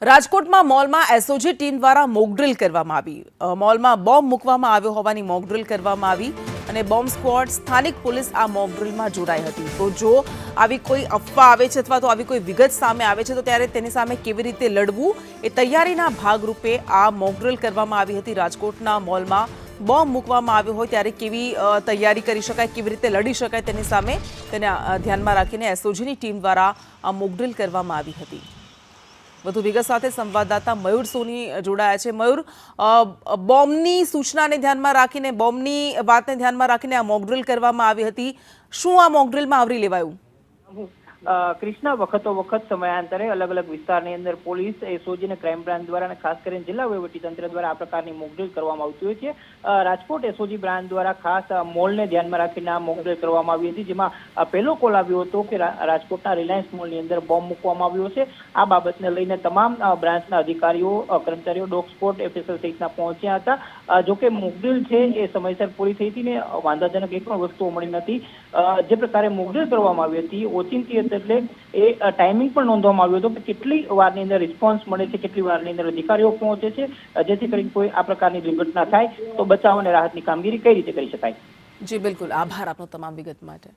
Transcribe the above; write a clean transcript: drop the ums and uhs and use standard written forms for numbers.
રાજકોટમાં મોલમાં SOG team દ્વારા મોકડ્રીલ કરવામાં આવી। મોલમાં બોમ્બ મૂકવામાં આવ્યો હોવાની મોકડ્રીલ કરવામાં આવી અને બોમ્બ સ્ક્વોડ સ્થાનિક પોલીસ આ મોકડ્રીલમાં જોડાઈ હતી। તો જો આવી કોઈ અફવા આવે છે અથવા તો આવી કોઈ વિગત સામે આવે છે તો ત્યારે તેની સામે કેવી રીતે લડવું એ તૈયારીના ભાગરૂપે આ મોકડ્રીલ કરવામાં આવી હતી। રાજકોટના મોલમાં બોમ્બ મૂકવામાં આવ્યો હોય ત્યારે કેવી તૈયારી કરી શકાય, કેવી રીતે લડી શકાય તેની સામે તેને ધ્યાનમાં રાખીને એસઓજીની ટીમ દ્વારા આ મોકડ્રીલ કરવામાં આવી હતી। વધુ વિગત સાથે સંવાદદાતા મયુર સોની જોડાયા છે। મયુર, બોમ્બની સૂચનાને ધ્યાનમાં રાખીને, બોમ્બની વાતને ધ્યાનમાં રાખીને આ મોકડ્રીલ કરવામાં આવી હતી। શું આ મોકડ્રીલમાં આવરી લેવાયું? કૃષ્ણા, વખતો વખત સમયાંતરે અલગ અલગ વિસ્તારની અંદર પોલીસ, એસઓજી અને ક્રાઇમ બ્રાન્ચ દ્વારા અને ખાસ કરીને જિલ્લા વહીવટીતંત્ર દ્વારા આ પ્રકારની મોકડ્રીલ કરવામાં આવતી હોય છે। રાજકોટ એસઓજી બ્રાન્ચ દ્વારા ખાસ મોલને ધ્યાનમાં રાખીને આ મોકડ્રીલ કરવામાં આવી હતી, જેમાં પહેલો કોલ આવ્યો હતો કે રાજકોટના રિલાયન્સ મોલની અંદર બોમ્બ મૂકવામાં આવ્યો છે। આ બાબતને લઈને તમામ બ્રાન્ચના અધિકારીઓ, કર્મચારીઓ ડોગ સ્પોટ, એફએસએલ સહિતના પહોંચ્યા હતા। જોકે મોકડ્રીલ છે એ સમયસર પૂરી થઈ હતી ને વાંધાજનક એક પણ વસ્તુઓ મળી નથી। જે પ્રકારે મોકડ્રીલ કરવામાં આવી હતી ઓચિંતી એટલે એ ટાઈમિંગ પણ નોંધવામાં આવ્યો હતો કે કેટલી વારની અંદર રિસ્પોન્સ મળે છે, કેટલી વારની અંદર અધિકારીઓ પહોંચે છે, જેથી કરીને કોઈ આ પ્રકારની દુર્ઘટના થાય તો બચાવ અને રાહતની કામગીરી કઈ રીતે કરી શકાય। જી બિલકુલ, આભાર આપનો તમામ વિગત માટે।